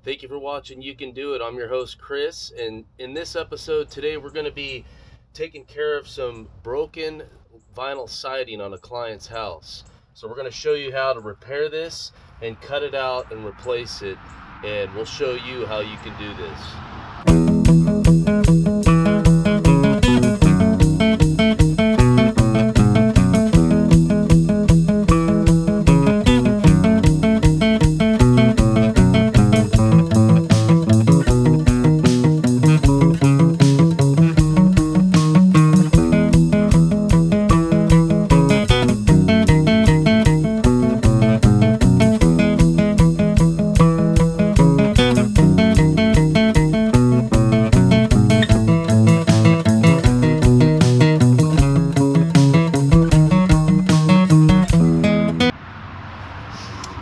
Thank you for watching You Can Do It. I'm your host, Chris, and in this episode today we're going to be taking care of some broken vinyl siding on a client's house. So we're going to show you how to repair this and cut it out and replace it, and we'll show you how you can do this.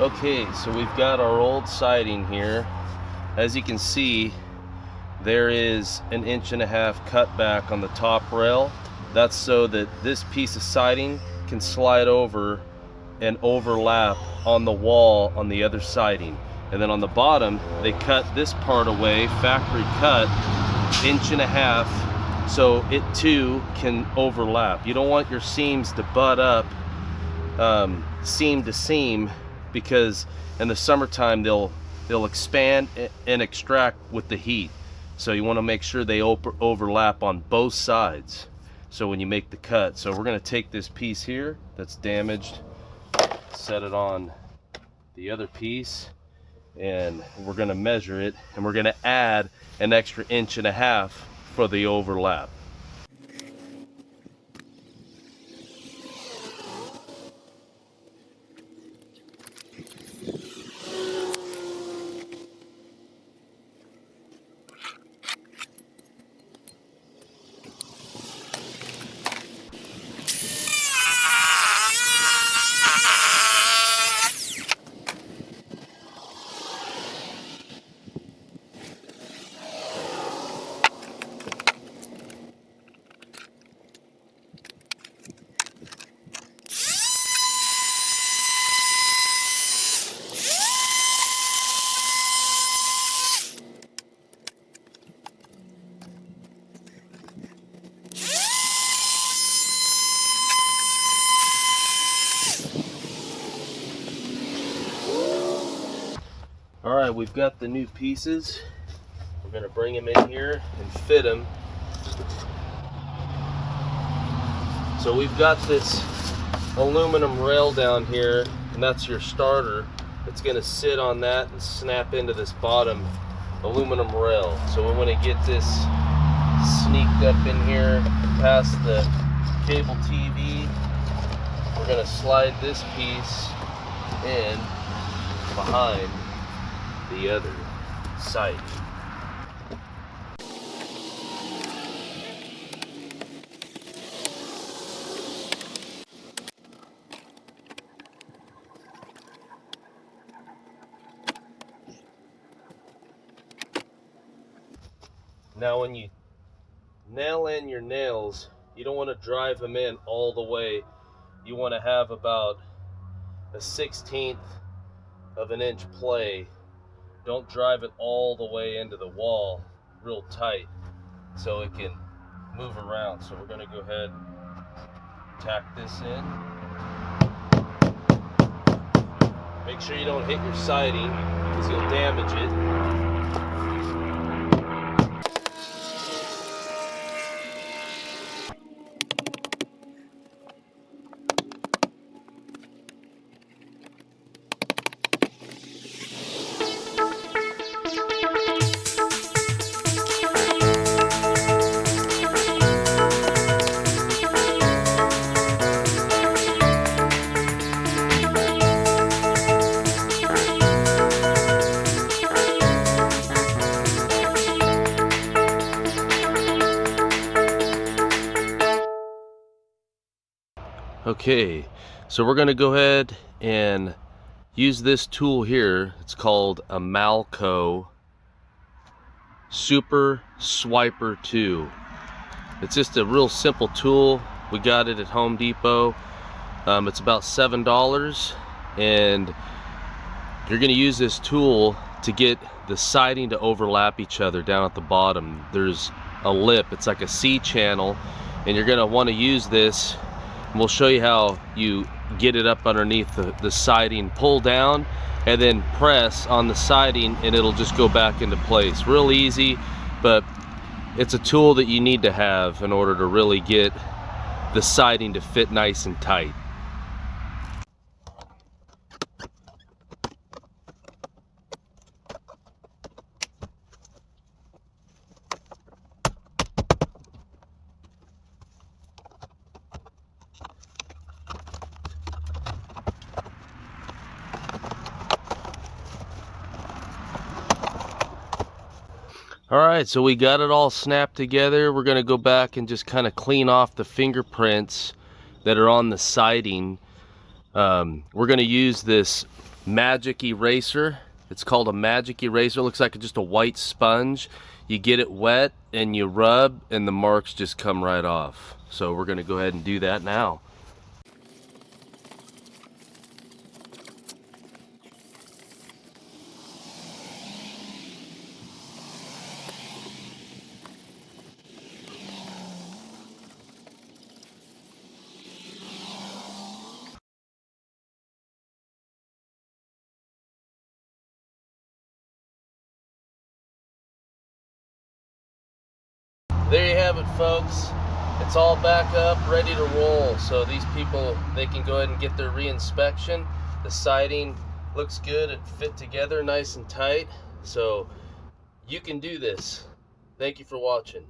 Okay, so we've got our old siding here. As you can see, there is an 1.5 inch cut back on the top rail. That's so that this piece of siding can slide over and overlap on the wall on the other siding. And then on the bottom, they cut this part away, factory cut, 1.5 inch, so it too can overlap. You don't want your seams to butt up seam to seam, because in the summertime they'll expand and extract with the heat. So you want to make sure they overlap on both sides, so when you make the cut. So we're going to take this piece here that's damaged, set it on the other piece, and we're going to measure it, and we're going to add an extra 1.5 inch for the overlap. All right, we've got the new pieces. We're going to bring them in here and fit them. So we've got this aluminum rail down here, and that's your starter. It's going to sit on that and snap into this bottom aluminum rail. So we want to get this sneaked up in here past the cable TV. We're going to slide this piece in behind the other side. Now when you nail in your nails, you don't want to drive them in all the way. You want to have about a 1/16 of an inch play. Don't drive it all the way into the wall real tight so it can move around. So we're going to go ahead and tack this in. Make sure you don't hit your siding because you'll damage it. Okay, so we're going to go ahead and use this tool here. It's called a Malco Super Swiper 2. It's just a real simple tool. We got it at Home Depot. It's about $7, and you're going to use this tool to get the siding to overlap each other down at the bottom, there's a lip. It's like a C channel, and you're gonna want to use this. And we'll show you how you get it up underneath the siding. Pull down and then press on the siding, and it'll just go back into place. Real easy, but it's a tool that you need to have in order to really get the siding to fit nice and tight. All right, so we got it all snapped together. We're gonna go back and just kind of clean off the fingerprints that are on the siding. We're gonna use this magic eraser. It's called a magic eraser. It looks like just a white sponge. You get it wet and you rub, and the marks just come right off. So we're gonna go ahead and do that now. There you have it, folks. It's all back up, ready to roll. So these people, they can go ahead and get their re-inspection. The siding looks good. It fit together nice and tight. So you can do this. Thank you for watching.